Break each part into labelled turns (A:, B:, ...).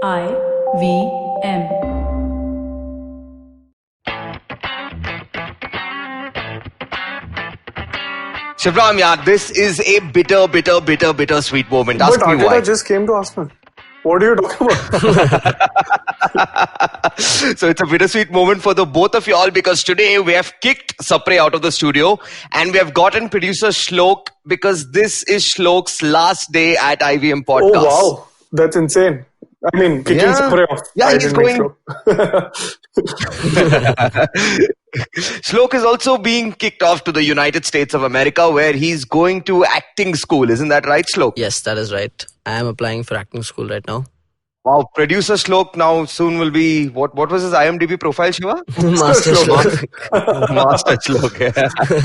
A: IVM.
B: Shivram, yeah, this is a bitter sweet moment.
C: But
B: Ask me why.
C: Arteta just came to Arsenal. What are you talking about?
B: So it's a bittersweet moment for the both of you all because today we have kicked Sapre out of the studio and we have gotten producer Shlok because this is Shlok's last day at IVM podcast.
C: Oh, wow. That's insane. I mean, kicking Sapre off.
B: Yeah, he's going. Shlok is also being kicked off to the United States of America where he's going to acting school. Isn't that right, Shlok?
D: Yes, that is right. I am applying for acting school right now.
B: Wow, producer Shlok now soon will be, what was his IMDb profile, Shiva?
D: Master Shlok.
B: Master Shlok, yeah.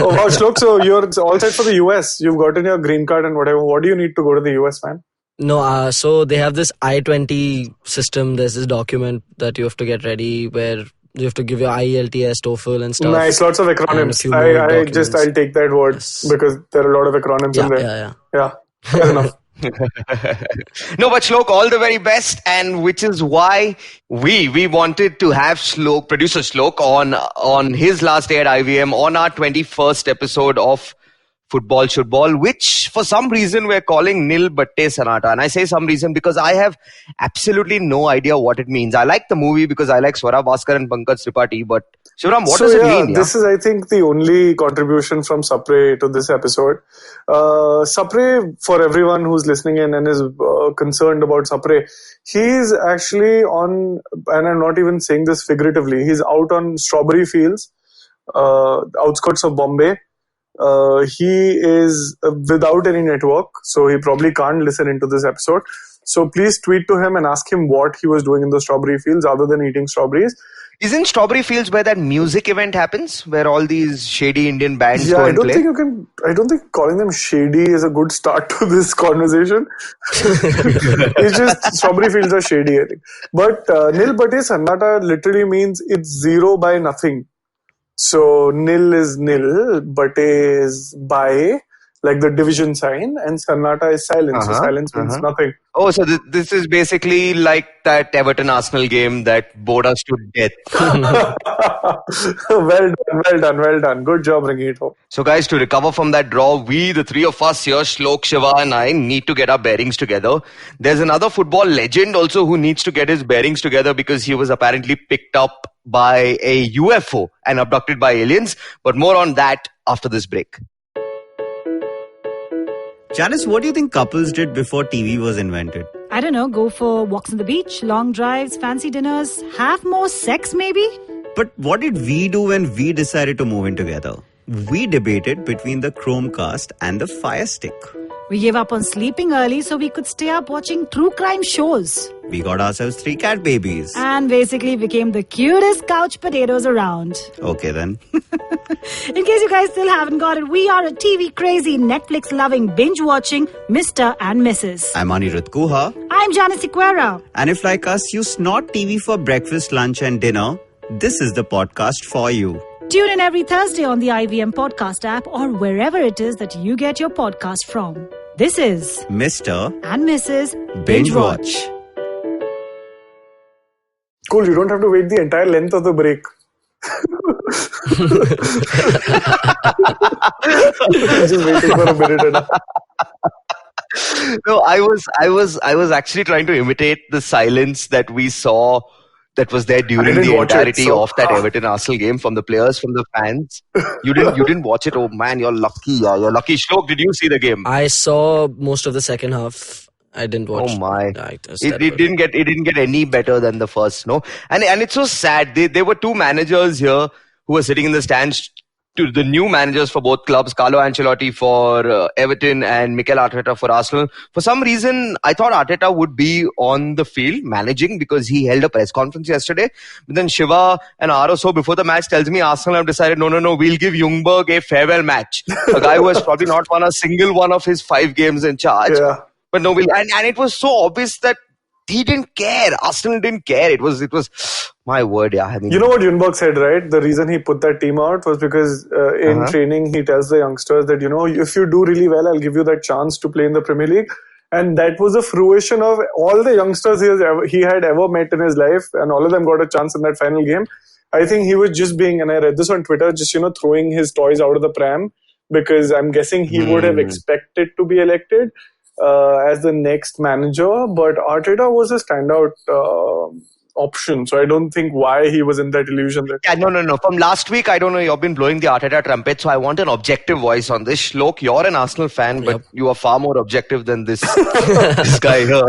C: Oh, wow, Shlok, so you're all set for the US. You've gotten your green card and whatever. What do you need to go to the US, man?
D: No, so they have this I-20 system. There's this document that you have to get ready where you have to give your IELTS, TOEFL and stuff.
C: Nice, lots of acronyms. I'll take that word because there are a lot of acronyms in there. Yeah, fair enough.
B: No, but Shlok, all the very best, and which is why we wanted to have Shlok, producer Shlok, on his last day at IVM on our 21st episode of Football Shootball, which for some reason we're calling Nil Battey Sannata. And I say some reason because I have absolutely no idea what it means. I like the movie because I like Swara Bhaskar and Pankaj Tripathi, but Shivram, what does it mean? Yeah?
C: This is, I think, the only contribution from Sapre to this episode. Sapre, for everyone who's listening in and is concerned about Sapre, he's actually on, and I'm not even saying this figuratively, he's out on strawberry fields, outskirts of Bombay. He is without any network, so he probably can't listen into this episode. So please tweet to him and ask him what he was doing in the strawberry fields other than eating strawberries.
B: Isn't Strawberry Fields where that music event happens, where all these shady Indian bands go and play?
C: I don't think calling them shady is a good start to this conversation. It's just Strawberry Fields are shady, I think. But Nil Battey Sannata literally means it's zero by nothing. So nil is nil, Battey is by, like the division sign, and Sannata is silence. So silence means nothing.
B: Oh, so this is basically like that Everton Arsenal game that bored us to death.
C: Well done. Good job bringing it home.
B: So guys, to recover from that draw, we, the three of us here, Shlok, Shiva and I, need to get our bearings together. There's another football legend also who needs to get his bearings together because he was apparently picked up by a UFO and abducted by aliens. But more on that after this break.
E: Janice, what do you think couples did before TV was invented?
F: I don't know, go for walks on the beach, long drives, fancy dinners, have more sex maybe?
E: But what did we do when we decided to move in together? We debated between the Chromecast and the Fire Stick.
F: We gave up on sleeping early so we could stay up watching true crime shows.
E: We got ourselves 3 cat babies.
F: And basically became the cutest couch potatoes around.
E: Okay then.
F: In case you guys still haven't got it, we are a TV crazy, Netflix loving, binge watching Mr. and Mrs.
E: I'm Anirudh Kuha.
F: I'm Janice Sequeira.
E: And if like us you snort TV for breakfast, lunch and dinner, this is the podcast for you.
F: Tune in every Thursday on the IVM podcast app or wherever it is that you get your podcast from. This is
E: Mr.
F: and Mrs.
E: Binge Watch.
C: Cool, you don't have to wait the entire length of the break. Just waiting for a minute and a half.
B: No, I was actually trying to imitate the silence that we saw that was there during the entirety of that Everton Arsenal game from the players, from the fans. You didn't watch it? Oh man, you're lucky. Yeah, you're lucky. Shlok, did you see the game?
D: I saw most of the second half. I didn't watch.
B: Oh my! It didn't get any better than the first, no. And it's so sad. There were two managers here who were sitting in the stands. To the new managers for both clubs, Carlo Ancelotti for Everton and Mikel Arteta for Arsenal. For some reason, I thought Arteta would be on the field managing because he held a press conference yesterday. But then Shiva and Aroso before the match tells me Arsenal have decided, no, we'll give Ljungberg a farewell match. A guy who has probably not won a single one of his 5 games in charge. Yeah. But no, and it was so obvious that he didn't care. Arsenal didn't care. It was my word, yeah. I mean,
C: you know what Ljungberg said, right? The reason he put that team out was because in training he tells the youngsters that, if you do really well, I'll give you that chance to play in the Premier League. And that was a fruition of all the youngsters he had ever met in his life, and all of them got a chance in that final game. I think he was just being, and I read this on Twitter, just throwing his toys out of the pram, because I'm guessing he would have expected to be elected as the next manager, but Arteta was a standout option. So I don't think why he was in that illusion.
B: No. From last week, I don't know, you've been blowing the Arteta trumpet, so I want an objective voice on this. Shlok, you're an Arsenal fan, but you are far more objective than this guy here.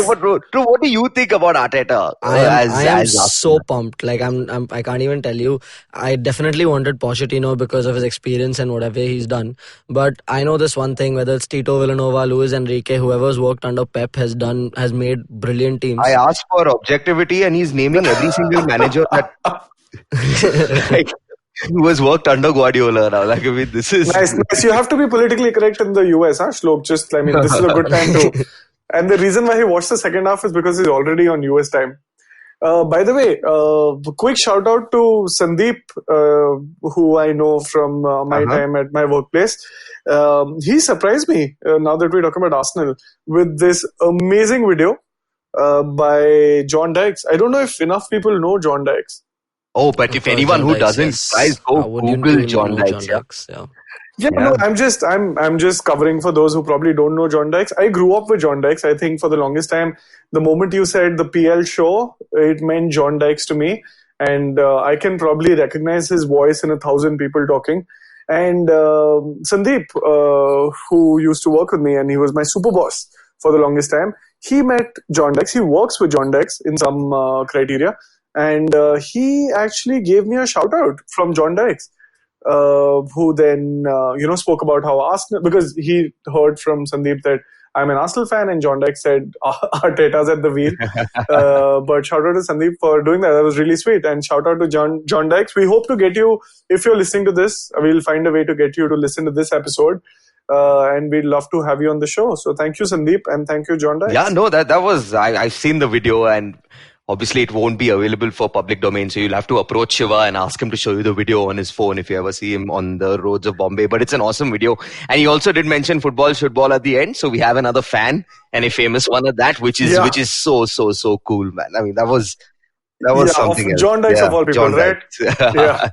B: What do you think about Arteta?
D: I am so pumped. Like I can't even tell you. I definitely wanted Pochettino because of his experience and whatever he's done. But I know this one thing: whether it's Tito Villanova, Luis Enrique, whoever's worked under Pep has made brilliant teams.
B: I asked for objectivity, and he's naming every single manager that who has worked under Guardiola now. Like, I mean, this is
C: nice. You have to be politically correct in the US, huh, Shlok? This is a good time to. And the reason why he watched the second half is because he's already on US time. By the way, quick shout out to Sandeep, who I know from my time at my workplace. He surprised me, now that we're talking about Arsenal, with this amazing video by John Dykes. I don't know if enough people know John Dykes.
B: Oh, but if anyone who doesn't, guys, go Google John Dykes.
C: No, I'm just covering for those who probably don't know John Dykes. I grew up with John Dykes. I think for the longest time, the moment you said the PL show, it meant John Dykes to me. And I can probably recognize his voice in 1,000 people talking. And Sandeep, who used to work with me, and he was my super boss for the longest time, he met John Dykes. He works with John Dykes in some criteria. And he actually gave me a shout out from John Dykes. Who then, spoke about how Arsenal, because he heard from Sandeep that I'm an Arsenal fan, and John Dykes said Arteta's at the wheel. But shout out to Sandeep for doing that. That was really sweet. And shout out to John Dykes. We hope to get you, if you're listening to this, we'll find a way to get you to listen to this episode. And we'd love to have you on the show. So thank you, Sandeep, and thank you, John Dykes.
B: Yeah, no, that was, I've seen the video, and obviously it won't be available for public domain, so you'll have to approach Shiva and ask him to show you the video on his phone if you ever see him on the roads of Bombay. But it's an awesome video. And he also did mention football, shootball at the end. So we have another fan, and a famous one at that, which is so cool, man. I mean, that was something else.
C: John Dykes of all people, right? Yeah.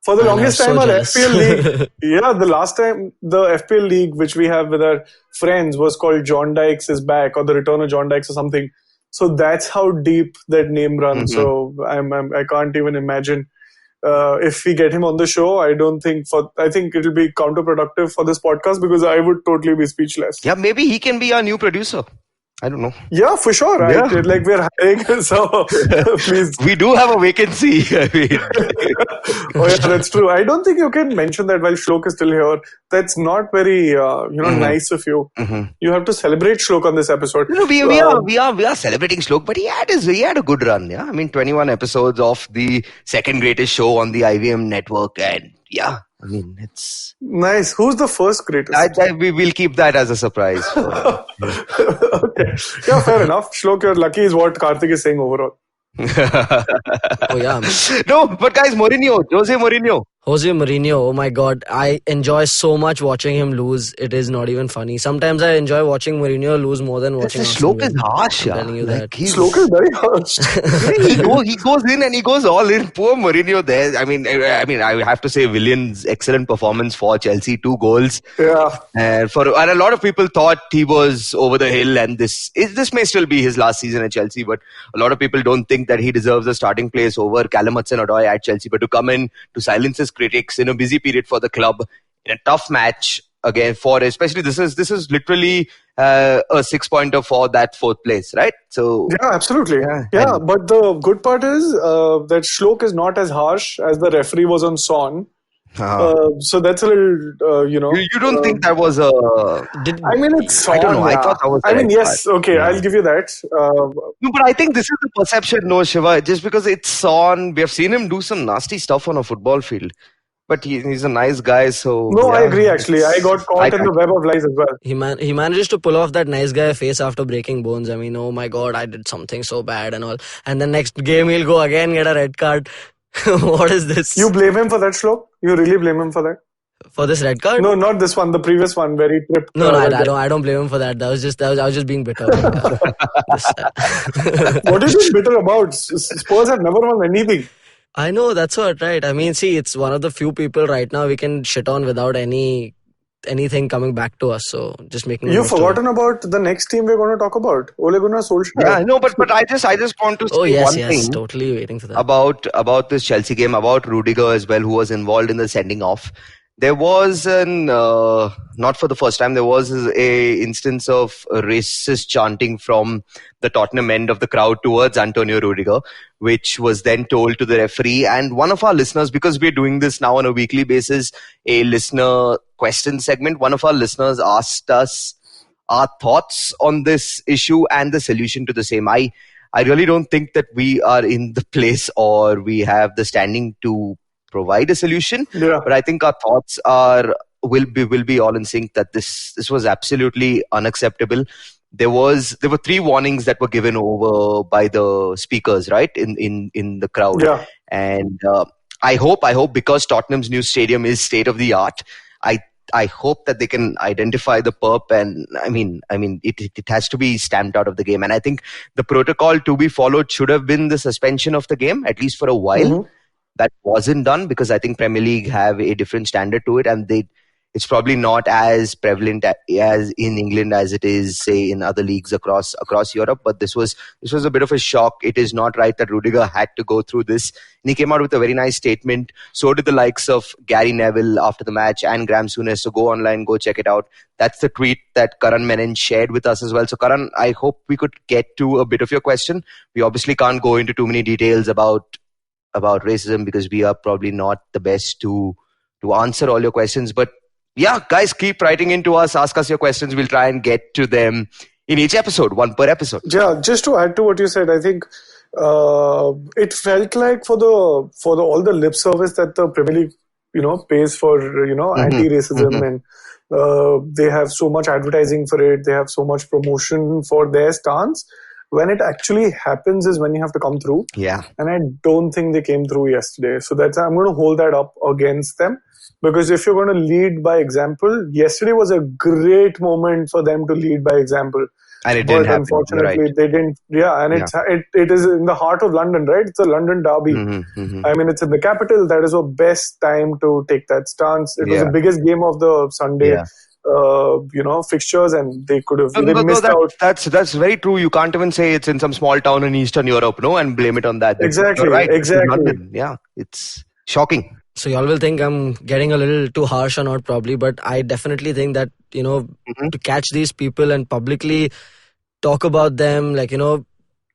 C: For the longest time, our FPL league, the last time the FPL league, which we have with our friends, was called John Dykes is Back, or the Return of John Dykes or something. So that's how deep that name runs. So I can't even imagine if we get him on the show. I think it'll be counterproductive for this podcast, because I would totally be speechless.
B: Yeah, maybe he can be our new producer. I don't know.
C: Yeah, for sure. Right? Yeah. Like, we're hiring, so please.
B: We do have a vacancy. I mean.
C: Oh, yeah, that's true. I don't think you can mention that while Shlok is still here. That's not very, nice of you. You have to celebrate Shlok on this episode.
B: No, we are celebrating Shlok, but he had a good run. Yeah, I mean, 21 episodes of the second greatest show on the IVM network, and yeah. I mean, it's
C: nice. Who's the first greatest?
B: We will keep that as a surprise.
C: Okay. Yeah, fair enough. Shlok, you're lucky is what Karthik is saying overall.
D: Oh yeah.
B: No, but guys, Jose Mourinho,
D: oh my god, I enjoy so much watching him lose. It is not even funny. Sometimes I enjoy watching Mourinho lose more than watching
B: Shlok is harsh. I'm telling you that.
C: Shlok is very harsh.
B: he goes in and he goes all in. Poor Mourinho there. I mean, I have to say, Willian's excellent performance for Chelsea, 2 goals.
C: Yeah.
B: And a lot of people thought he was over the hill, and this may still be his last season at Chelsea, but a lot of people don't think that he deserves a starting place over Callum Hudson-Odoi at Chelsea. But to come in to silence his critics in a busy period for the club, in a tough match again, for especially this is literally a 6-pointer for that 4th place, right? So
C: yeah, absolutely. Yeah, but the good part is that Shlok is not as harsh as the referee was on Son. So that's a little,
B: You don't think that was a...
C: it's Son.
B: I don't know. I thought that was...
C: yes. Okay, yeah. I'll give you that.
B: No, but I think this is the perception, no, Shiva. Just because it's Son, we have seen him do some nasty stuff on a football field. But he's a nice guy, so...
C: No, yeah, I agree, actually. I got caught in the web of lies as well.
D: He manages to pull off that nice guy face after breaking bones. I mean, oh my god, I did something so bad and all. And the next game, he'll go again, get a red card. What is this?
C: You blame him for that, Shlok? You really blame him for that?
D: For this red card?
C: No, not this one. The previous one where he tripped.
D: No, I don't blame him for that. I was just being bitter.
C: What are you bitter about? Spurs have never won anything.
D: I know, that's what, right? I mean, see, it's one of the few people right now we can shit on without anything coming back to us. So just making.
C: You've forgotten about the next team we're going to talk about, Ole Gunnar Solskjaer.
B: Yeah, no, but I just want to say one thing.
D: Totally waiting for that.
B: About this Chelsea game, about Rudiger as well, who was involved in the sending off. There was not for the first time, there was a instance of racist chanting from the Tottenham end of the crowd towards Antonio Rudiger, which was then told to the referee. And one of our listeners, because we're doing this now on a weekly basis, a listener question segment, one of our listeners asked us our thoughts on this issue and the solution to the same. I really don't think that we are in the place or we have the standing to provide a solution, but I think our thoughts will be all in sync that this was absolutely unacceptable. There were 3 warnings that were given over by the speakers, right, in the crowd.
C: Yeah.
B: And I hope because Tottenham's new stadium is state of the art, I hope that they can identify the perp, and I mean it has to be stamped out of the game. And I think the protocol to be followed should have been the suspension of the game, at least for a while. Mm-hmm. That wasn't done because I think Premier League have a different standard to it, and it's probably not as prevalent as in England as it is, say, in other leagues across Europe. But this was a bit of a shock. It is not right that Rudiger had to go through this, and he came out with a very nice statement. So did the likes of Gary Neville after the match and Graham Souness. So go online, go check it out. That's the tweet that Karan Menon shared with us as well. So Karan, I hope we could get to a bit of your question. We obviously can't go into too many details about racism because we are probably not the best to answer all your questions. But yeah, guys, keep writing into us, ask us your questions. We'll try and get to them in each episode, one per episode.
C: Yeah, just to add to what you said, I think it felt like for all the lip service that the Premier League, pays for, anti-racism, and they have so much advertising for it, they have so much promotion for their stance. When it actually happens is when you have to come through.
B: Yeah.
C: And I don't think they came through yesterday. So I'm going to hold that up against them. Because if you're going to lead by example, yesterday was a great moment for them to lead by example.
B: And it didn't happen.
C: Unfortunately, they didn't. Yeah, and it is in the heart of London, right? It's a London derby. Mm-hmm, mm-hmm. I mean, it's in the capital. That is the best time to take that stance. It was the biggest game of the Sunday. Yeah. Fixtures, and they could have missed out.
B: That's very true. You can't even say it's in some small town in Eastern Europe, and blame it on that.
C: Exactly,
B: right.
C: Exactly.
B: Yeah, it's shocking.
D: So y'all will think I'm getting a little too harsh or not, probably, but I definitely think that to catch these people and publicly talk about them,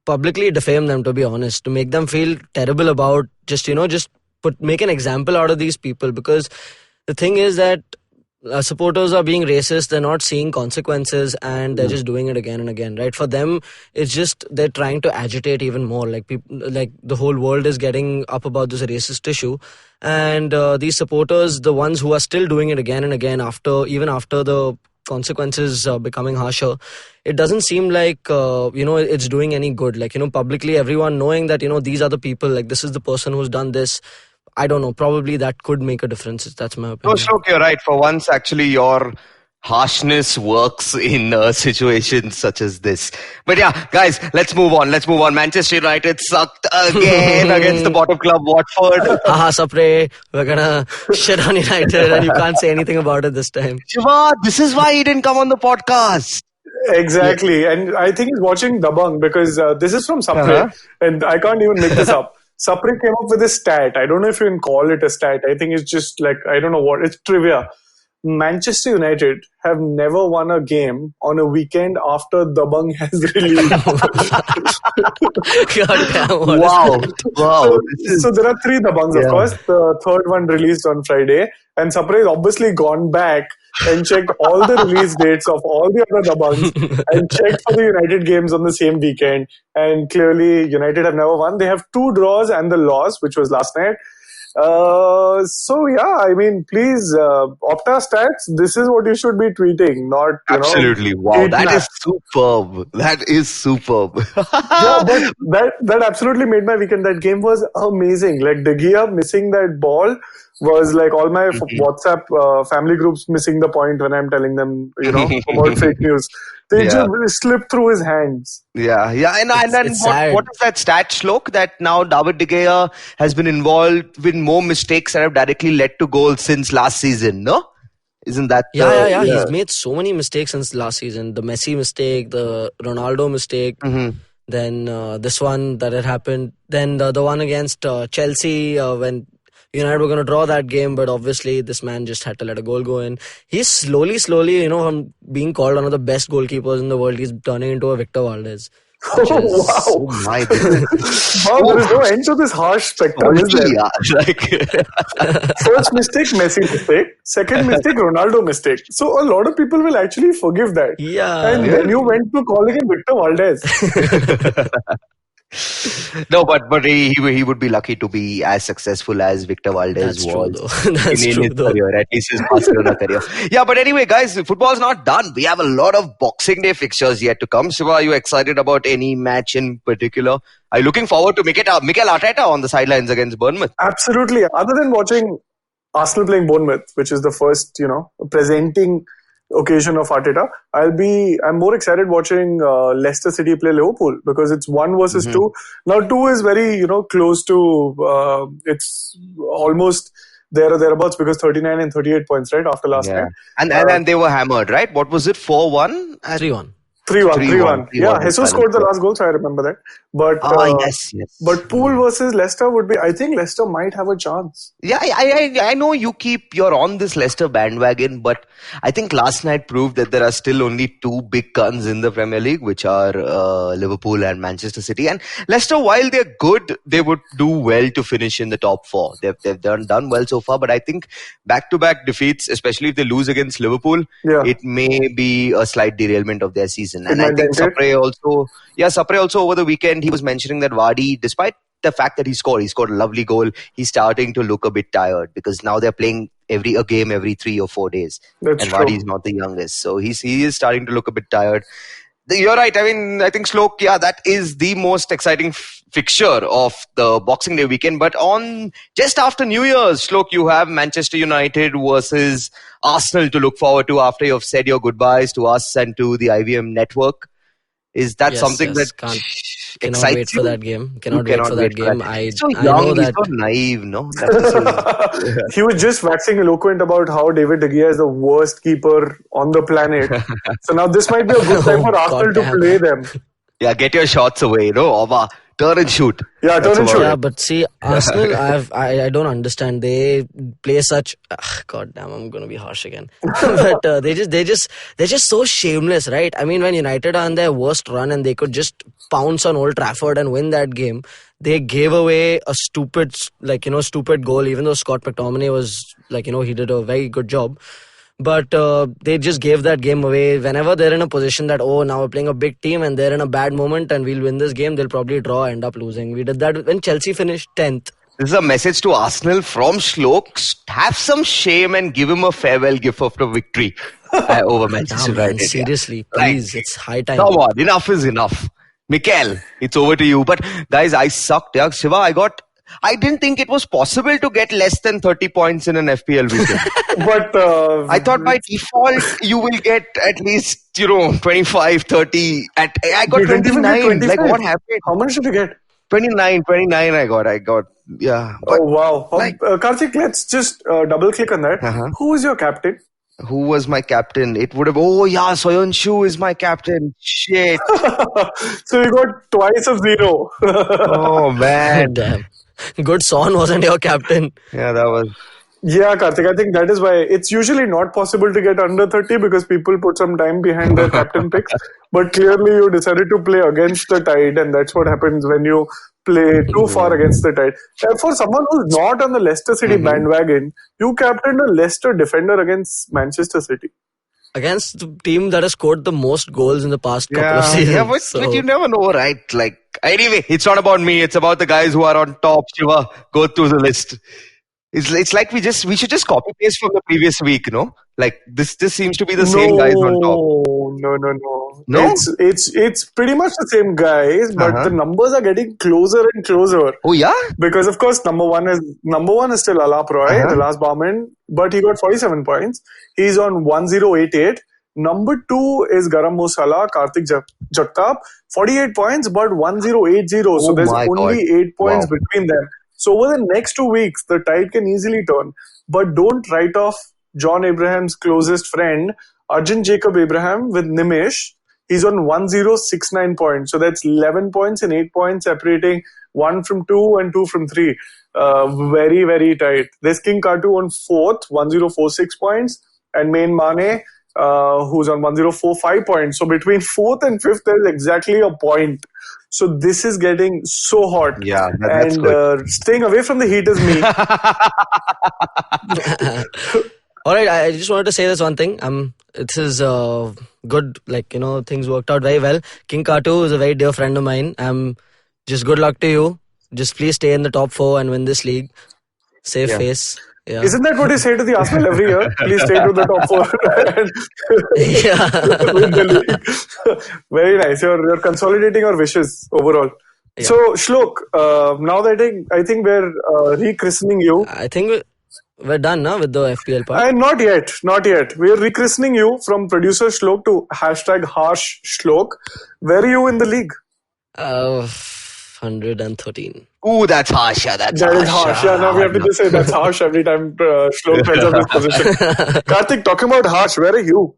D: publicly defame them, to be honest, to make them feel terrible about make an example out of these people, because the thing is that. Supporters are being racist, they're not seeing consequences, and they're just doing it again and again, right? For them, it's just they're trying to agitate even more. The whole world is getting up about this racist issue, and these supporters, the ones who are still doing it again and again even after the consequences becoming harsher, it doesn't seem like it's doing any good. Publicly, everyone knowing that these are the people, this is the person who's done this. I don't know. Probably that could make a difference. That's my opinion.
B: No, Shlok, you're right. For once, actually, your harshness works in situations such as this. But yeah, guys, let's move on. Manchester United sucked again against the bottom club, Watford.
D: Sapre. We're gonna shit on United and you can't say anything about it this time.
B: Shiva, this is why he didn't come on the podcast.
C: Exactly. Yeah. And I think he's watching Dabang because this is from Sapre. And I can't even make this up. Sapre came up with a stat. I don't know if you can call it a stat. I think it's just I don't know what. It's trivia. Manchester United have never won a game on a weekend after Dabang has released.
B: Wow.
C: So there are 3 Dabangs, of course. The third one released on Friday. And Sapre has obviously gone back and checked all the release dates of all the other Dabangs and checked for the United games on the same weekend. And clearly, United have never won. They have 2 draws and the loss, which was last night. So yeah, I mean, please, Opta stats, this is what you should be tweeting, not,
B: absolutely. Wow, that is superb.
C: Yeah, but that absolutely made my weekend. That game was amazing. De Gea missing that ball was like all my
B: Mhm.
C: WhatsApp family groups missing the point when I'm telling them, about fake news. They
B: Yeah.
C: just slip through his hands.
B: Yeah. And then
D: It's
B: what
D: sad.
B: is that stat, Shlok, that now David De Gea has been involved with more mistakes that have directly led to goals since last season, no? Isn't that
D: Yeah.
B: yeah.
D: He's made so many mistakes since last season. The Messi mistake, the Ronaldo mistake,
B: Mhm.
D: then this one that had happened. Then the one against Chelsea when United were going to draw that game, but obviously this man just had to let a goal go in. He's slowly, from being called one of the best goalkeepers in the world, he's turning into a Victor Valdez, which is
C: Wow.
B: Oh my, this is
C: Wow, there is no
B: so
C: end to this harsh spectrum, is
B: salty,
C: there?
B: yeah. Like,
C: First mistake, Messi mistake. Second mistake, Ronaldo mistake. So a lot of people will actually forgive that.
D: yeah.
C: And then you went to calling him Victor Valdez.
B: no, but he would be lucky to be as successful as Victor Valdez
D: That's true
B: was
D: though. That's
B: in
D: true
B: his
D: though.
B: career, at least his Barcelona career. Yeah, but anyway, guys, football's not done. We have a lot of Boxing Day fixtures yet to come. Shiva, are you excited about any match in particular? Are you looking forward to Mikel Arteta on the sidelines against Bournemouth?
C: Absolutely. Other than watching Arsenal playing Bournemouth, which is the first, presenting occasion of Arteta, I'm more excited watching Leicester City play Liverpool because it's 1 versus 2. Now 2 is very, close to, it's almost there or thereabouts because 39 and 38 points, right, after last
B: Yeah,
C: night.
B: and they were hammered, right? What was it, 4-1?
D: 3-1.
C: 3-1,
B: 3-1,
C: 3-1. Yeah,
B: 3-1 in
C: Jesus
B: final
C: scored the
B: score.
C: last goal, so I remember that. But
B: Yes.
C: Pool versus Leicester would be, I think Leicester might have a chance.
B: Yeah, I know you're on this Leicester bandwagon, but I think last night proved that there are still only two big guns in the Premier League, which are Liverpool and Manchester City. And Leicester, while they're good, they would do well to finish in the top four. They've done well so far, but I think back-to-back defeats, especially if they lose against Liverpool,
C: Yeah.
B: it may be a slight derailment of their season. And I
C: might
B: think
C: dent it.
B: Sapre also over the weekend, he was mentioning that Vardy, despite the fact that he scored a lovely goal, he's starting to look a bit tired because now they're playing a game every 3 or 4 days.
C: That's
B: And
C: true.
B: Vardy is not the youngest. So he is starting to look a bit tired. You're right. I mean, I think Shlok, that is the most exciting fixture of the Boxing Day weekend. But on just after New Year's, Shlok, you have Manchester United versus Arsenal to look forward to after you've said your goodbyes to us and to the IVM network. Is that something that
D: Cannot
B: excites
D: wait
B: you?
D: for that game.
B: You
D: Cannot wait for that game.
B: He's so
D: I
B: young,
D: know
B: he's
D: that.
B: so naive, no? That
C: He was just waxing eloquent about how David De Gea is the worst keeper on the planet. So now this might be a good time for
D: Oh,
C: Arsenal to
D: goddamn.
C: play them.
B: yeah, get your shots away, Ova. Turn and shoot.
C: Yeah, turn
B: That's
C: and
B: about
C: shoot.
D: Yeah,
B: it.
D: but see, Arsenal, I don't understand. They play such. God damn, I'm gonna be harsh again. But they're just so shameless, right? I mean, when United are on their worst run and they could just pounce on Old Trafford and win that game, they gave away a stupid goal. Even though Scott McTominay was he did a very good job. But they just gave that game away. Whenever they're in a position that, now we're playing a big team and they're in a bad moment and we'll win this game, they'll probably draw, end up losing. We did that when Chelsea finished 10th.
B: This is a message to Arsenal from Shlok. Have some shame and give him a farewell gift of the victory over Manchester
D: Nah, man,
B: United.
D: seriously,
B: Yeah.
D: please, it's high time.
B: Come on, enough is enough. Mikel, it's over to you. But guys, I sucked. Yeah. Shiva, I didn't think it was possible to get less than 30 points in an FPL weekend.
C: But
B: I thought by default you will get at least 25, 30. I got
C: you didn't even get
B: 29. Like
C: 25.
B: what happened?
C: How much did you get?
B: 29 I got. Yeah. But
C: Oh wow.
B: like-
C: Karthik, let's just double click on that.
B: Uh-huh.
C: Who is your captain?
B: who was my captain? It would have. Oh yeah, Soyuncu is my captain. Shit.
C: So you got twice of 0.
B: Oh man.
D: Damn. Good Son wasn't your captain.
B: Yeah, that was.
C: Yeah, Karthik, I think that is why it's usually not possible to get under 30 because people put some time behind their captain picks. But clearly you decided to play against the tide, and that's what happens when you play too far against the tide. For someone who's not on the Leicester City bandwagon, you captained a Leicester defender against Manchester City.
D: Against the team that has scored the most goals in the past couple of seasons.
B: Yeah, but
D: So-
B: you never know, right? Like, anyway, it's not about me. It's about the guys who are on top. Shiva, go through the list. It's like we should just copy paste from the previous week, no? Like this seems to be the same guys on top.
C: No.
B: No?
C: It's pretty much the same guys, but the numbers are getting closer and closer.
B: Oh yeah?
C: Because of course number one is still Alap Roy, the last barman, but he got 47 points. He's on 1088. Number 2 is Garam Masala, Karthik Jagtap, 48 points, but 1080. So there's only 8 points between them. So over the next 2 weeks, the tide can easily turn. But don't write off John Abraham's closest friend, Arjun Jacob Abraham with Nimish. He's on 1069 points. So that's 11 points and 8 points separating 1 from 2 and 2 from 3. Very, very tight. There's King Katu on 4th, 1046 points. And Main Mane, who's on 1045 points. So between 4th and 5th, there's exactly a point. So this is getting so hot.
B: Yeah, that's
C: and staying away from the heat is me.
D: All right, I just wanted to say this one thing. This is good. Things worked out very well. King Katu is a very dear friend of mine. Just good luck to you. Just please stay in the top 4 and win this league. Save face. Yeah.
C: Isn't that what you say to the Arsenal every year? Please stay to the top 4 and win the league. Very nice. You're consolidating our wishes overall. Yeah. So Shlok, now that I think we're rechristening you.
D: I think we're done now with the FPL part.
C: Not yet. We're rechristening you from Producer Shlok to #harsh Shlok. Where are you in the league?
D: 113.
B: Ooh, that's harsh. Yeah, that
C: is harsh. Yeah, now we have to just say that's harsh every time Shlok tells us this position. Karthik, talking about harsh, where are you?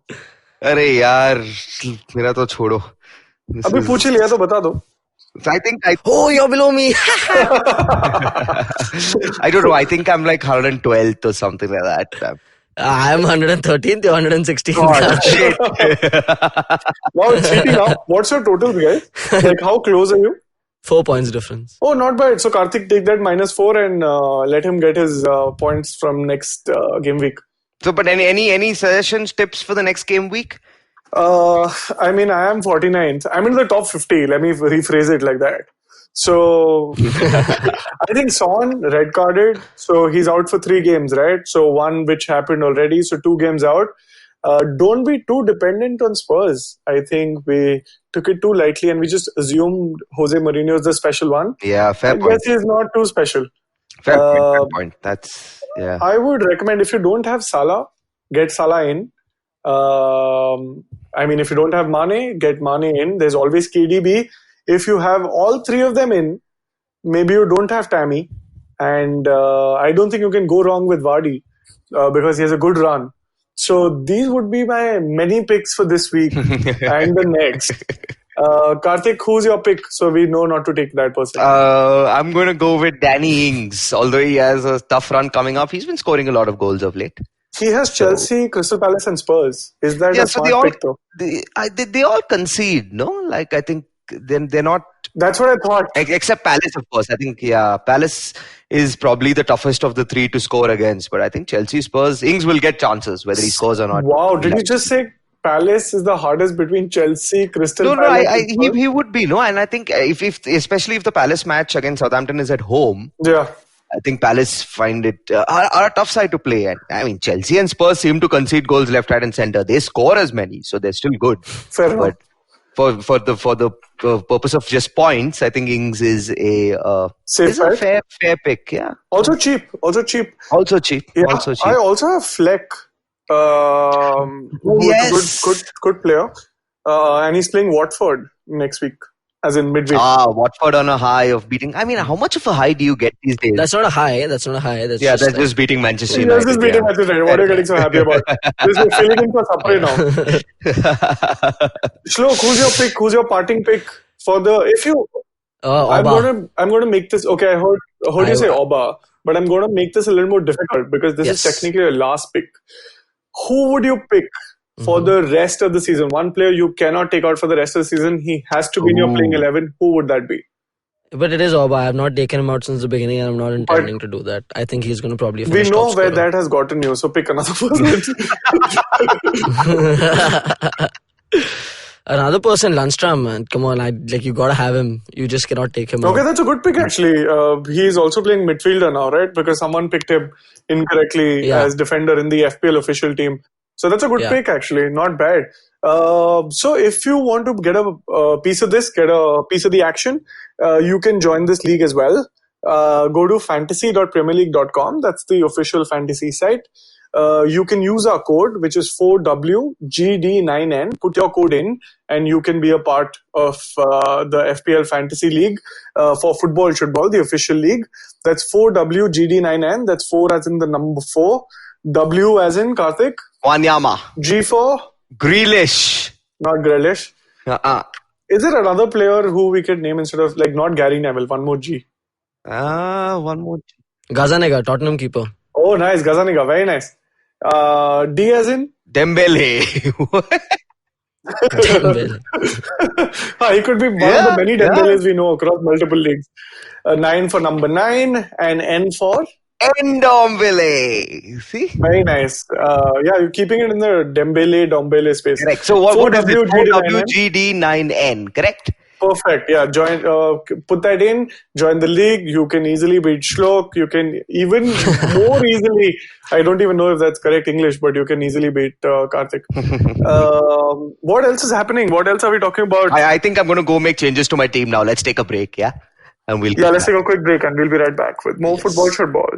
B: अरे यार मेरा तो छोड़ो.
C: अभी पूछ ही लिया तो बता दो.
D: Oh, you're below me.
B: I don't know. I think I'm like 112th or something like that.
D: I'm 113th, you're 116th.
B: Oh, shit.
C: Wow, it's heating up. What's your total, guys? Like, how close are you?
D: 4 points difference.
C: Oh, not bad. So, Karthik, take that -4 and let him get his points from next game week.
B: So, but any suggestions, tips for the next game week?
C: I mean, I am 49th. I'm in the top 50. Let me rephrase it like that. So, I think Son red carded. So, he's out for 3 games, right? So, 1 which happened already. So, 2 games out. Don't be too dependent on Spurs. I think we took it too lightly and we just assumed Jose Mourinho is the special one.
B: Yeah, fair point.
C: I guess he's not too special.
B: Fair point. That's, yeah.
C: I would recommend if you don't have Salah, get Salah in. I mean, if you don't have Mane, get Mane in. There's always KDB. If you have all 3 of them in, maybe you don't have Tammy. And I don't think you can go wrong with Vardy because he has a good run. So these would be my many picks for this week and the next. Karthik, who's your pick? So we know not to take that person.
B: I'm going to go with Danny Ings. Although he has a tough run coming up, he's been scoring a lot of goals of late.
C: He has Chelsea, Crystal Palace and Spurs. Is that a smart pick though?
B: They all concede, no? Like I think they're not...
C: That's what I thought.
B: Except Palace, of course. I think, Palace is probably the toughest of the 3 to score against. But I think Chelsea, Spurs, Ings will get chances whether he scores or not.
C: Wow, did you just say Palace is the hardest between Chelsea, Crystal Palace?
B: No, he would be, no? And I think especially if the Palace match against Southampton is at home, I think Palace find it are a tough side to play. And I mean, Chelsea and Spurs seem to concede goals left, right, and centre. They score as many, so they're still good.
C: Fair enough.
B: For the purpose of just points, I think Ings is a fair pick. Yeah.
C: Also cheap.
B: Yeah.
C: Also cheap. I also have Fleck. Good player. And he's playing Watford next week. As in midweek.
B: Watford on a high of beating. I mean, how much of a high do you get these days?
D: That's not a high. That's
B: just beating Manchester United.
C: That's just beating Manchester United. What are you getting so happy about? We're filling in for Sapre now. Shlok, who's your pick? Who's your parting pick for the? If you, I'm gonna make this. Okay, I heard you say Oba, but I'm gonna make this a little more difficult because this is technically a last pick. Who would you pick for the rest of the season? One player you cannot take out for the rest of the season. He has to be in your playing 11. Who would that be?
D: But it is Oba. I have not taken him out since the beginning and I'm not intending to do that. I think he's going to probably finish.
C: We know where that has gotten you, so pick another person.
D: Another person, Lundstram, man. Come on, you got to have him. You just cannot take him out.
C: Okay, that's a good pick actually. He's also playing midfielder now, right? Because someone picked him incorrectly as defender in the FPL official team. So that's a good pick, actually. Not bad. So if you want to get a piece of this, get a piece of the action, you can join this league as well. Go to fantasy.premierleague.com. That's the official fantasy site. You can use our code, which is 4WGD9N. Put your code in, and you can be a part of the FPL Fantasy League for Football Shootball, the official league. That's 4WGD9N. That's 4 as in the number 4. W as in Karthik.
B: Wanyama.
C: G for
B: Grealish.
C: Not Grealish. Is there another player who we could name instead of, like, not Gary Neville? One more G.
B: One more G.
D: Gazaniga, Tottenham keeper.
C: Oh, nice. Gazaniga. Very nice. D as in?
B: Dembele.
D: Dembele.
C: He could be one of the many Dembeles we know across multiple leagues. 9 for number 9 and N for?
B: Ndombele. See?
C: Very nice. You're keeping it in the Dombele space.
B: Correct. So what is it? WGD9N, correct?
C: Perfect. Yeah, join. Put that in. Join the league. You can easily beat Shlok. You can even more easily. I don't even know if that's correct English, but you can easily beat Karthik. What else is happening? What else are we talking about?
B: I think I'm going to go make changes to my team now. Let's take a break, yeah? And
C: let's take a quick break and we'll be right back with more Football Shootball.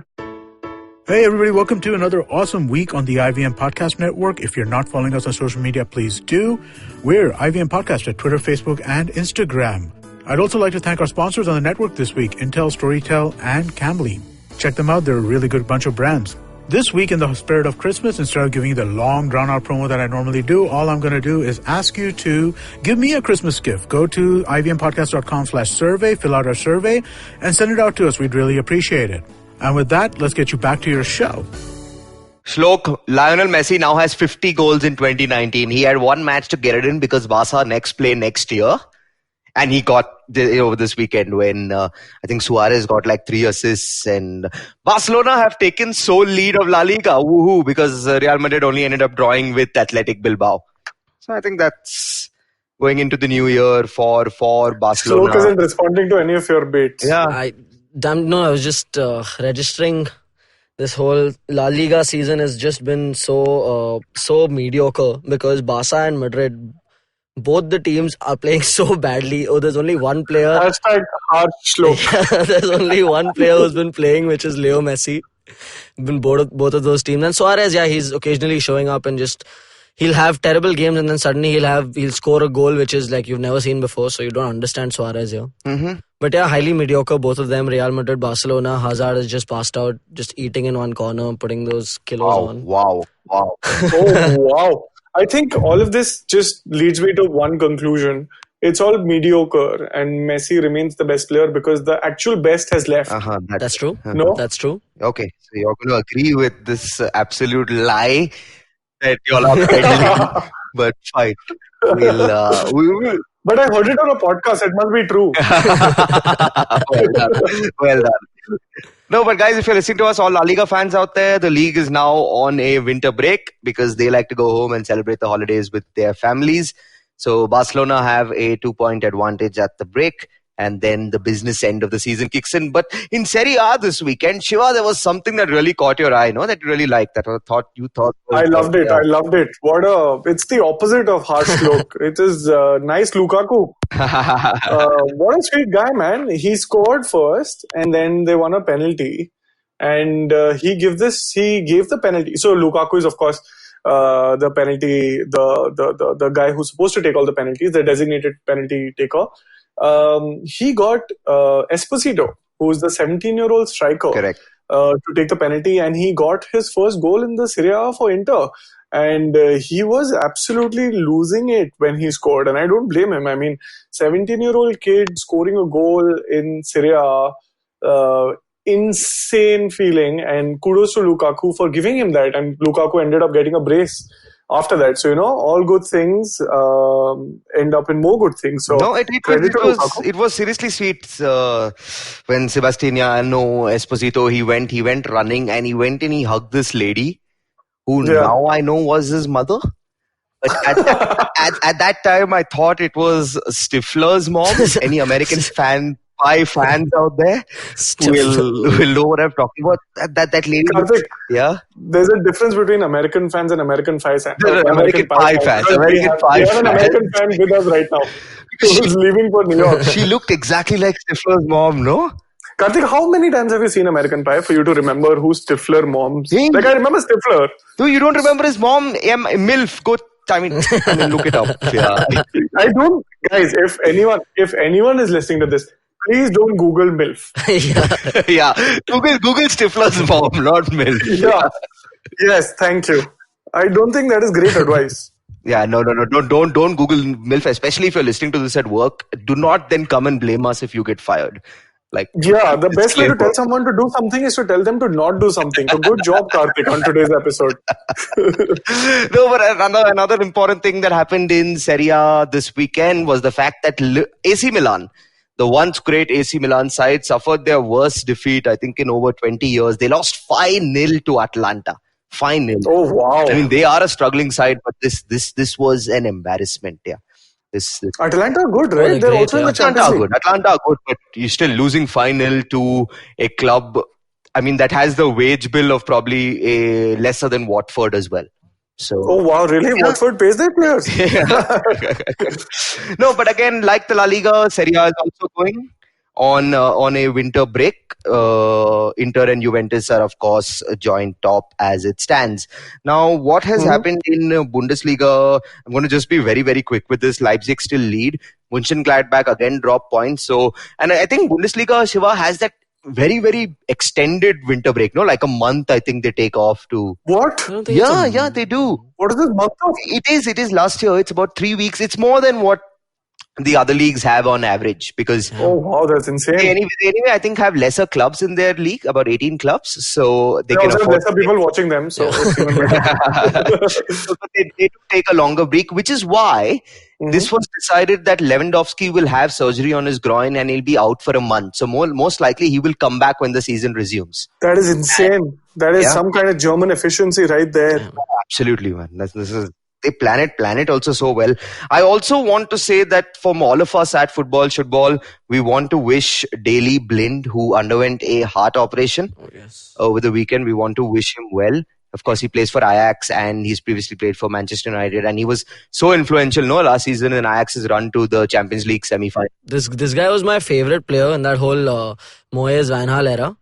A: Hey everybody, welcome to another awesome week on the IVM Podcast Network. If you're not following us on social media, please do. We're IVM Podcast at Twitter, Facebook, and Instagram. I'd also like to thank our sponsors on the network this week, Intel, Storytel, and Cambly. Check them out, they're a really good bunch of brands. This week, in the spirit of Christmas, instead of giving you the long, drawn-out promo that I normally do, all I'm going to do is ask you to give me a Christmas gift. Go to ivmpodcast.com/survey, fill out our survey, and send it out to us. We'd really appreciate it. And with that, let's get you back to your show.
B: Shlok, Lionel Messi now has 50 goals in 2019. He had one match to get it in because Barca play next year. And he got over this weekend when I think Suarez got like 3 assists, and Barcelona have taken sole lead of La Liga. Woohoo! Because Real Madrid only ended up drawing with Athletic Bilbao. So I think that's going into the new year for Barcelona.
C: Shlok isn't responding to any of your baits.
B: Yeah.
D: I was just registering. This whole La Liga season has just been so mediocre because Barca and Madrid, both the teams are playing so badly. Oh, there's only one player.
C: Hashtag hard Shlok.
D: There's only one player who's been playing, which is Leo Messi. Been both of those teams. And Suarez, he's occasionally showing up and just he'll have terrible games and then suddenly he'll score a goal which is like you've never seen before. So you don't understand Suarez here. Mm-hmm. But highly mediocre, both of them. Real Madrid, Barcelona. Hazard has just passed out, just eating in one corner, putting those kilos on.
B: Wow.
C: Oh, wow. I think all of this just leads me to one conclusion. It's all mediocre and Messi remains the best player because the actual best has left.
D: That's true.
C: No?
D: That's true.
B: Okay, so you're going to agree with this absolute lie that you're all peddling, but fine. We'll
C: But I heard it on a podcast. It must be true.
B: Well done. No, but guys, if you're listening to us, all La Liga fans out there, the league is now on a winter break because they like to go home and celebrate the holidays with their families. So Barcelona have a 2-point advantage at the break, and then the business end of the season kicks in. But in Serie A this weekend, Shiva, there was something that really caught your eye, that you really liked, that you thought.
C: I loved it. It's the opposite of harsh look. It is nice Lukaku. What a sweet guy, man. He scored first and then they won a penalty. And he gave the penalty. So Lukaku is, of course, the penalty, the guy who's supposed to take all the penalties, the designated penalty taker. He got Esposito, who's the 17-year-old striker,
B: correct,
C: to take the penalty, and he got his first goal in the Serie A for Inter. And he was absolutely losing it when he scored, and I don't blame him. I mean, 17-year-old kid scoring a goal in Serie A, insane feeling, and kudos to Lukaku for giving him that. And Lukaku ended up getting a brace after that. So, all good things end up in more good things. So,
B: no, it was seriously sweet when Sebastiano Esposito, he went running and he went and he hugged this lady who now I know was his mother. But at that time, I thought it was Stifler's mom. Any American fan Pie fans out there will know what I'm talking about. That lady.
C: Karthik,
B: yeah.
C: There's a difference between American fans and American Pie fans.
B: American Pie fans. American Pie
C: We have an American fan with us right now who's leaving for New York.
B: She looked exactly like Stifler's mom, no?
C: Karthik, how many times have you seen American Pie for you to remember who's Stifler mom's?
B: Hey.
C: Like, I remember Stifler.
B: No, you don't remember his mom? MILF. Go. I mean, look it up. Yeah.
C: I don't, guys. If anyone is listening to this, please don't Google MILF.
B: Yeah. Google Stifler's mom, not MILF.
C: Yeah. Yes. Thank you. I don't think that is great advice.
B: Yeah, no. Don't Google MILF, especially if you're listening to this at work. Do not then come and blame us if you get fired. Like,
C: yeah, the best way to tell someone to do something is to tell them to not do something. So good job, Karthik, on today's episode.
B: No, but another important thing that happened in Serie A this weekend was the fact that AC Milan, the once great AC Milan side, suffered their worst defeat, I think, in over 20 years. They lost 5-0 to Atlanta. 5-0.
C: Oh, wow.
B: I mean, they are a struggling side, but this was an embarrassment, yeah.
C: Atlanta are good, right? They're also in the Champions League.
B: Atlanta are good, but you're still losing 5-0 to a club, I mean, that has the wage bill of probably a lesser than Watford as well. So,
C: oh, wow, really? Yeah. Watford pays their players?
B: No, but again, like the La Liga, Serie A is also going on a winter break. Inter and Juventus are, of course, joint top as it stands. Now, what has happened in Bundesliga? I'm going to just be very, very quick with this. Leipzig still lead. Mönchengladbach again drop points. So, and I think Bundesliga, Shiva, has that very, very extended winter break. No, like a month. I think they take off to.
C: What?
B: Yeah, they do.
C: What is this month of?
B: It is last year. It's about 3 weeks. It's more than what the other leagues have on average, because
C: oh wow, that's insane.
B: They anyway, I think have lesser clubs in their league, about 18 clubs, so they can
C: also
B: afford
C: lesser people watching them, so it's even better.
B: So they take a longer break, which is why this was decided that Lewandowski will have surgery on his groin and he'll be out for a month. So most likely he will come back when the season resumes.
C: That is insane. That is some kind of German efficiency right there.
B: Yeah, absolutely, man. This is. They plan it also so well. I also want to say that from all of us at Shootball, we want to wish Daley Blind, who underwent a heart operation over the weekend. We want to wish him well. Of course, he plays for Ajax and he's previously played for Manchester United, and he was so influential last season in Ajax's run to the Champions League semi-final.
D: This guy was my favorite player in that whole Moyes Van Gaal era.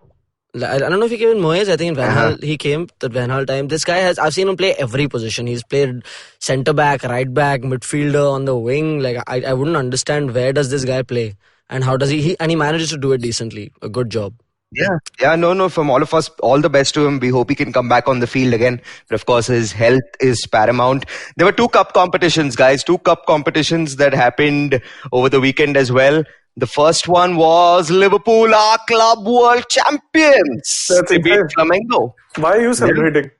D: I don't know if he came in Moyes. I think in Van Gaal, he came the Van Gaal time. This guy I've seen him play every position. He's played centre back, right back, midfielder, on the wing. Like I wouldn't understand where does this guy play and how does he manages to do it decently. A good job.
B: Yeah, no, from all of us, all the best to him. We hope he can come back on the field again. But of course, his health is paramount. There were 2 cup competitions, guys. 2 cup competitions that happened over the weekend as well. The first one was Liverpool, our club world champions. They beat Flamengo.
C: Why are you celebrating?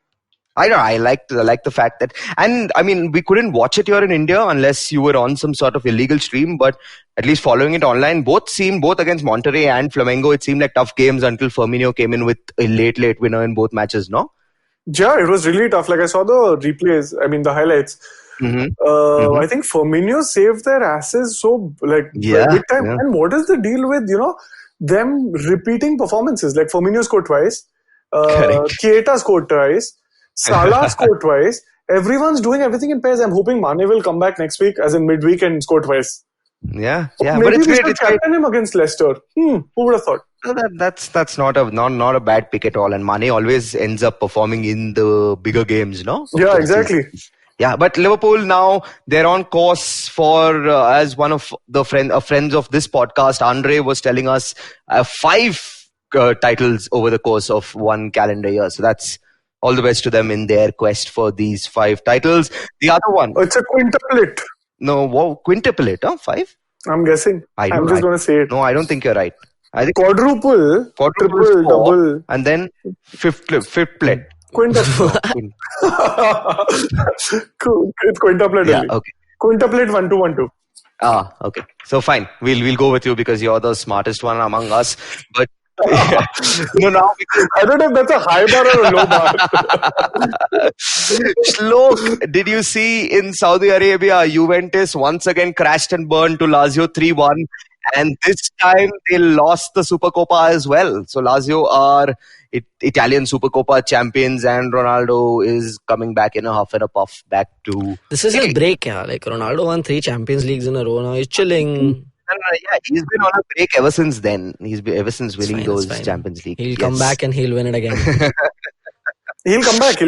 B: I know. I like the fact that, and I mean, we couldn't watch it here in India unless you were on some sort of illegal stream. But at least following it online, both against Monterrey and Flamengo, it seemed like tough games until Firmino came in with a late winner in both matches. No.
C: Yeah, it was really tough. Like I saw the replays. I mean, the highlights. I think Firmino saved their asses so big time. And what is the deal with them repeating performances? Like Firmino scored twice, Keita scored twice, Salah scored twice. Everyone's doing everything in pairs. I'm hoping Mane will come back next week, as in midweek, and score twice.
B: Yeah.
C: Maybe
B: But it's
C: we
B: great.
C: should captain him against Leicester. Who would have thought?
B: That's not a bad pick at all. And Mane always ends up performing in the bigger games, no?
C: Yeah, exactly.
B: Yeah, but Liverpool now, they're on course for, as one of the friends of this podcast, Andre was telling us, 5 titles over the course of one calendar year. So that's all the best to them in their quest for these 5 titles. The other one.
C: It's a quintuplet.
B: No, quintuplet, 5?
C: I'm guessing. I'm just going to say it.
B: No, I don't think you're right. I think
C: quadruple, triple, double.
B: And then fifthlet.
C: Quintuplet. It's quintuplet.
B: Yeah, okay.
C: Quintuplet 1-2-1-2.
B: Okay. So fine. We'll go with you because you're the smartest one among us. But now
C: I don't know if that's a high bar or a low bar.
B: Shlok, did you see in Saudi Arabia, Juventus once again crashed and burned to Lazio 3-1? And this time they lost the Supercoppa as well. So Lazio are Italian Supercoppa champions, and Ronaldo is coming back in a huff and a puff back to...
D: This is his break, yeah. Like Ronaldo won 3 Champions Leagues in a row now. He's chilling.
B: Yeah, he's been on a break ever since then. Ever since winning those Champions League.
D: He'll come back and he'll win it again.
C: He'll come back.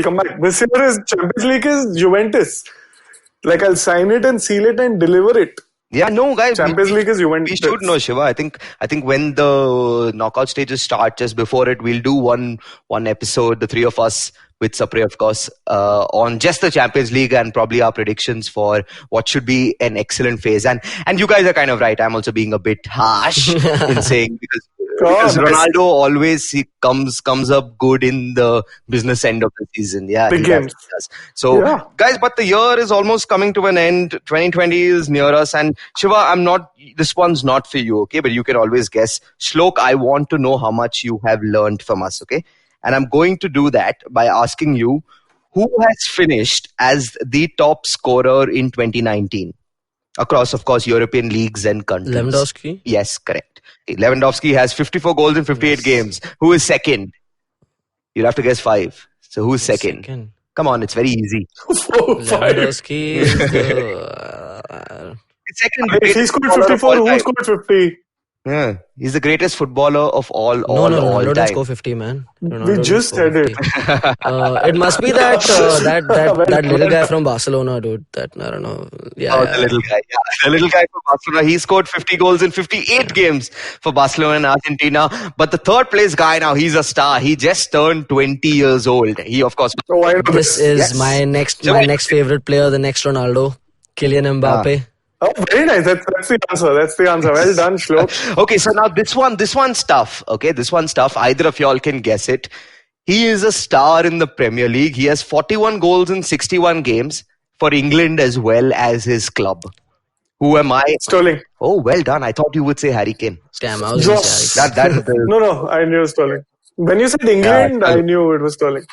C: This year his Champions League is Juventus. Like, I'll sign it and seal it and deliver it.
B: Yeah, no, guys.
C: Champions League is Juventus.
B: We should know, Shiva. I think when the knockout stages start, just before it, we'll do one episode, the three of us, with Sapre, of course, on just the Champions League and probably our predictions for what should be an excellent phase. And you guys are kind of right. I'm also being a bit harsh in saying because Ronaldo always comes up good in the business end of the season. Yeah,
C: big games.
B: So, guys, but the year is almost coming to an end. 2020 is near us, and Shiva, this one's not for you, okay? But you can always guess. Shlok, I want to know how much you have learned from us, okay? And I'm going to do that by asking you, who has finished as the top scorer in 2019 across, of course, European leagues and countries?
D: Lewandowski?
B: Yes, correct. Lewandowski has 54 goals in 58 games. Who is second? You'll have to guess 5. So who's second? Come on, it's very easy.
D: Lewandowski is
B: it's second.
C: He scored 54. Who scored 50?
B: Yeah, he's the greatest footballer of all
D: Ronaldo
B: time.
D: didn't score 50, man.
C: We just said it.
D: It must be that little guy from Barcelona, dude. That, I don't know.
B: The little guy. Yeah, the little guy from Barcelona. He scored 50 goals in 58 games for Barcelona and Argentina. But the third place guy now, he's a star. He just turned 20 years old. He, of course...
D: This is my next favorite player, the next Ronaldo, Kylian Mbappe.
C: Oh, very nice. That's the answer. Well done, Shlok.
B: Okay, so now this one's tough. Okay, this one's tough. Either of y'all can guess it. He is a star in the Premier League. He has 41 goals in 61 games for England as well as his club. Who am I?
C: Sterling.
B: Oh, well done. I thought you would say Harry Kane.
D: Damn, I was going to say Harry Kane.
C: No, I knew Sterling. When you said England, I knew it was Sterling.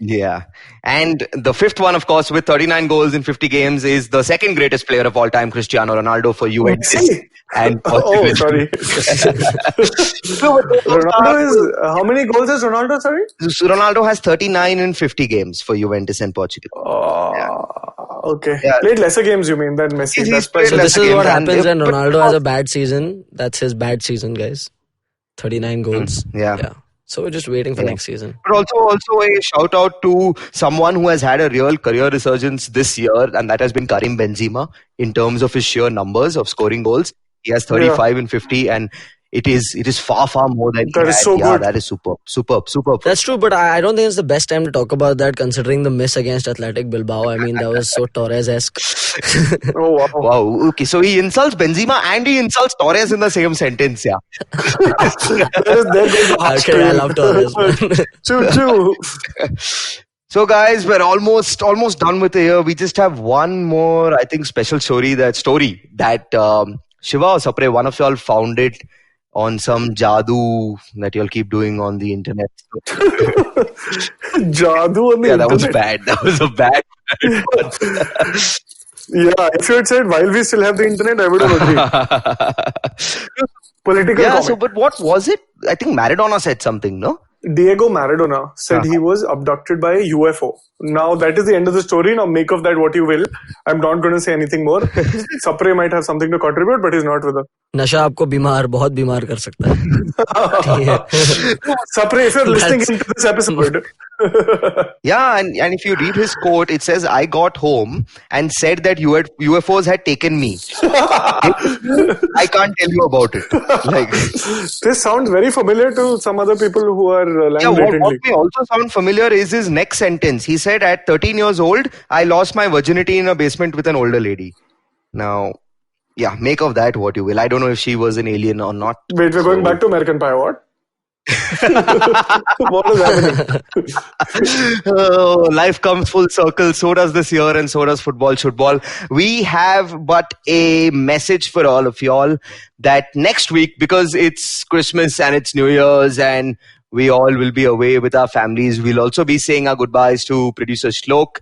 B: Yeah. And the fifth one, of course, with 39 goals in 50 games is the second greatest player of all time, Cristiano Ronaldo for Juventus. And
C: oh, sorry. Ronaldo is... how many goals has Ronaldo, sorry?
B: Ronaldo has 39 in 50 games for Juventus and Portugal.
C: Okay. Yeah. Played lesser games, you mean, than Messi.
D: So this is what happens when Ronaldo has a bad season. That's his bad season, guys. 39 goals.
B: Yeah.
D: So we're just waiting for next season.
B: But also a shout out to someone who has had a real career resurgence this year, and that has been Karim Benzema in terms of his sheer numbers of scoring goals. He has 35 in 50, and it is far more than
C: that is so good.
B: That is superb.
D: That's true, but I don't think it's the best time to talk about that considering the miss against Athletic Bilbao. I mean, that was so Torres-esque.
C: Oh,
B: wow. Okay, so he insults Benzema and he insults Torres in the same sentence, yeah.
D: Okay, I love Torres.
C: Choo.
B: So guys, we're almost done with the year. We just have one more, I think, special story that Shiva or Sapre, one of y'all found it on some jadoo that you'll keep doing on the internet.
C: Jadoo on the internet?
B: That was bad. That was a bad one.
C: Yeah, if you had said while we still have the internet, I would have agreed. Political comment.
B: So, but what was it? I think Maradona said something, no?
C: Diego Maradona said he was abducted by a UFO. Now that is the end of the story. Now make of that what you will. I'm not going to say anything more. Sapre might have something to contribute, but he's not with us.
D: नशा आपको बहुत बीमार कर सकता है.
C: Sapre, if you're listening into this episode.
B: Yeah, and if you read his quote, it says, I got home and said that UFOs had taken me. I can't tell you about it. Like,
C: this sounds very familiar to some other people who are lying blatantly.
B: What may also sound familiar is his next sentence. He said, at 13 years old, I lost my virginity in a basement with an older lady. Now, yeah, make of that what you will. I don't know if she was an alien or not.
C: Wait, we're going back to American Pie, what? What is happening?
B: Life comes full circle. So does this year, and so does football, Shootball. We have but a message for all of y'all that next week, because it's Christmas and it's New Year's and we all will be away with our families, we'll also be saying our goodbyes to Producer Shlok.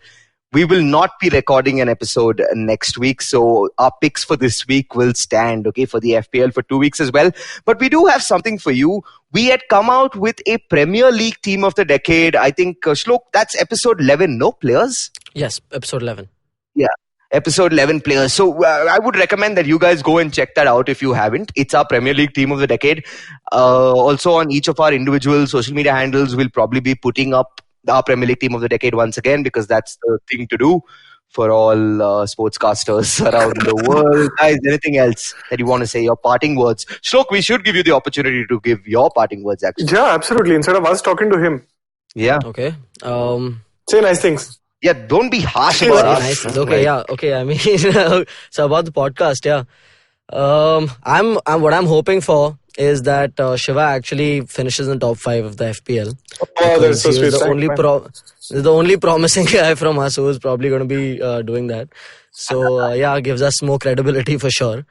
B: we will not be recording an episode next week. So our picks for this week will stand, okay, for the FPL for 2 weeks as well. But we do have something for you. We had come out with a Premier League team of the decade. I think, Shlok, that's episode 11, no, players?
D: Yes, episode 11.
B: Yeah. Episode 11 players. So I would recommend that you guys go and check that out if you haven't. It's our Premier League team of the decade. Also on each of our individual social media handles, we'll probably be putting up our Premier League team of the decade once again, because that's the thing to do for all sportscasters around the world. Guys, anything else that you want to say? Your parting words. Shlok, we should give you the opportunity to give your parting words, actually.
C: Yeah, absolutely. Instead of us talking to him.
B: Yeah.
D: Okay.
C: Say nice things.
B: Yeah, don't be harsh about us.
D: Nice. Okay, yeah. Okay, I mean, so about the podcast, yeah. What I'm hoping for is that Shiva actually finishes in the top 5 of the FPL.
C: Oh, that's so sweet.
D: The only promising guy from us who is probably going to be doing that. So, gives us more credibility for sure.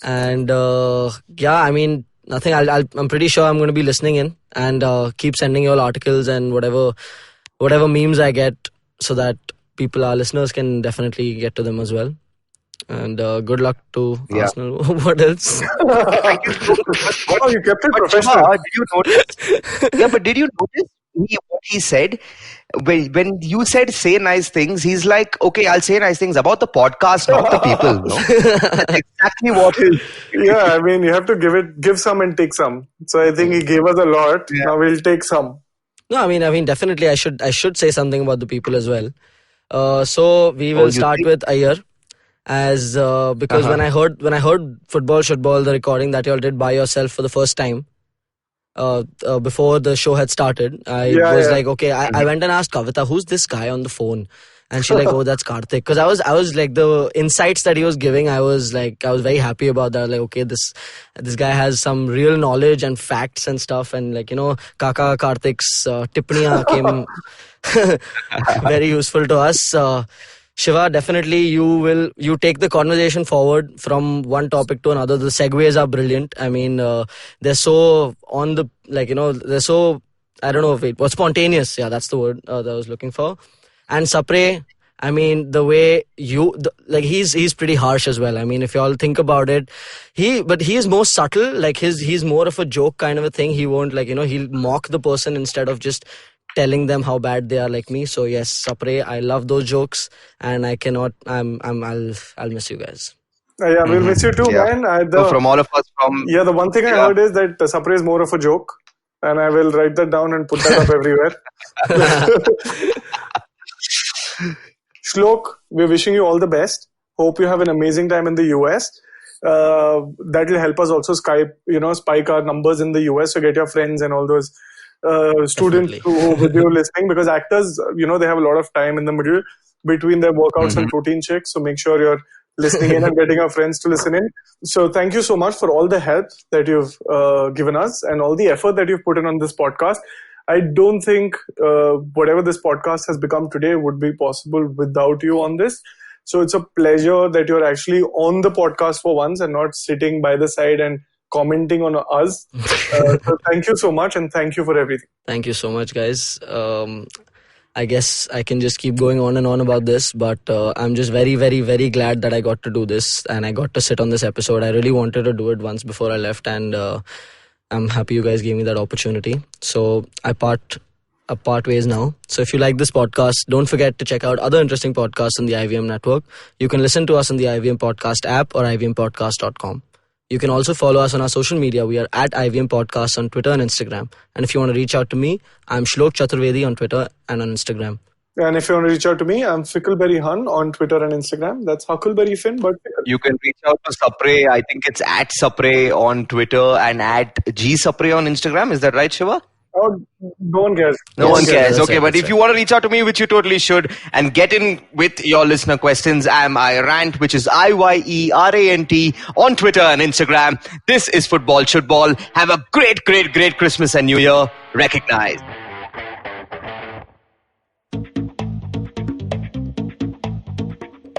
D: And, I mean, nothing. I'm pretty sure I'm going to be listening in and keep sending you all articles and whatever memes I get, so that our listeners can definitely get to them as well. And good luck to Arsenal. What else?
C: Oh, you kept it professional.
B: Did you notice? Yeah, but did you notice what he said? When you said say nice things, he's like, okay, I'll say nice things about the podcast, not the people. No? That's exactly what it is.
C: Yeah, I mean, you have to give some and take some. So I think he gave us a lot. Yeah. Now we'll take some.
D: No, I mean, definitely, I should say something about the people as well. So we will start with Iyer, as because when I heard Football Shootball, the recording that you all did by yourself for the first time, before the show had started, I was like, okay, I went and asked Kavita, who's this guy on the phone? And she's like, oh, that's Karthik. Because I was like, the insights that he was giving, I was very happy about that. Like, okay, this guy has some real knowledge and facts and stuff. And like, Kaka Karthik's tippaniya came very useful to us. Shiva, definitely you take the conversation forward from one topic to another. The segues are brilliant. I mean, they're so on the, they're so, I don't know, what's spontaneous. Yeah, that's the word that I was looking for. And Sapre, I mean, the way he's pretty harsh as well. I mean, if you all think about it, he is more subtle. Like he's more of a joke kind of a thing. He won't he'll mock the person instead of just telling them how bad they are like me. So yes, Sapre, I love those jokes, and I cannot. I'll miss you guys.
C: Yeah, we'll miss you too, man.
B: From all of us,
C: the one thing I heard is that Sapre is more of a joke, and I will write that down and put that up everywhere. Shlok, we're wishing you all the best. Hope you have an amazing time in the US. That will help us also spike our numbers in the US. So get your friends and all those students who with you listening, because actors, they have a lot of time in the middle between their workouts and protein shakes. So make sure you're listening in and getting our friends to listen in. So thank you so much for all the help that you've given us and all the effort that you've put in on this podcast. I don't think whatever this podcast has become today would be possible without you on this. So it's a pleasure that you're actually on the podcast for once and not sitting by the side and commenting on us. So thank you so much, and thank you for everything.
D: Thank you so much, guys. I guess I can just keep going on and on about this, but I'm just very, very, very glad that I got to do this and I got to sit on this episode. I really wanted to do it once before I left, and I'm happy you guys gave me that opportunity. So I part ways now. So if you like this podcast, don't forget to check out other interesting podcasts on the IVM network. You can listen to us on the IVM Podcast app or ivmpodcast.com. You can also follow us on our social media. We are at IVM Podcasts on Twitter and Instagram. And if you want to reach out to me, I'm Shlok Chaturvedi on Twitter and on Instagram.
C: And if you want to reach out to me, I'm Fickleberry Hun on Twitter and Instagram. That's Huckleberry Finn, but
B: you can reach out to Sapre. I think it's at Sapre on Twitter and at G Sapre on Instagram. Is that right, Shiva?
C: Oh, no one cares.
B: No one cares. Okay, but if you want to reach out to me, which you totally should, and get in with your listener questions, I'm Irant, which is IYERANT on Twitter and Instagram. This is Football Shootball. Have a great, great, great Christmas and New Year. Recognize.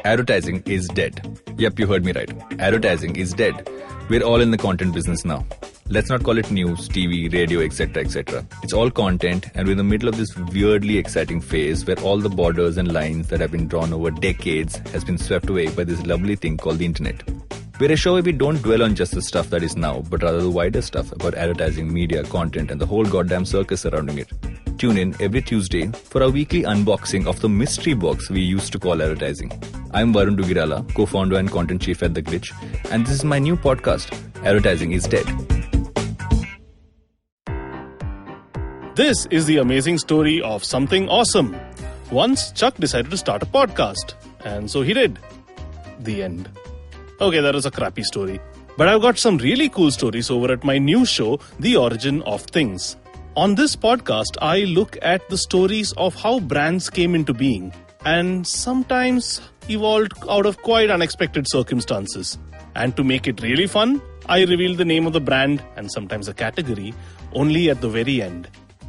G: Advertising is dead. Yep, you heard me right. Advertising is dead. We're all in the content business now. Let's not call it news, TV, radio, etc., etc. It's all content, and we're in the middle of this weirdly exciting phase where all the borders and lines that have been drawn over decades has been swept away by this lovely thing called the internet. We're a show where we don't dwell on just the stuff that is now, but rather the wider stuff about advertising, media, content, and the whole goddamn circus surrounding it. Tune in every Tuesday for our weekly unboxing of the mystery box we used to call advertising. I'm Varun Dugirala, co-founder and content chief at The Glitch, and this is my new podcast, Advertising is Dead.
H: This is the amazing story of something awesome. Once, Chuck decided to start a podcast, and so he did. The end. Okay, that was a crappy story. But I've got some really cool stories over at my new show, The Origin of Things. On this podcast, I look at the stories of how brands came into being and sometimes evolved out of quite unexpected circumstances. And to make it really fun, I reveal the name of the brand and sometimes a category only at the very end.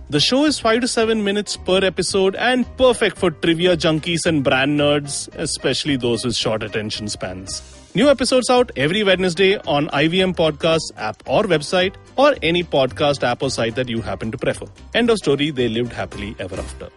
H: The show is 5 to 7 minutes per episode and perfect for trivia junkies and brand nerds, especially those with short attention spans. New episodes out every Wednesday on IVM Podcasts app or website or any podcast app or site that you happen to prefer. End of story, they lived happily ever after.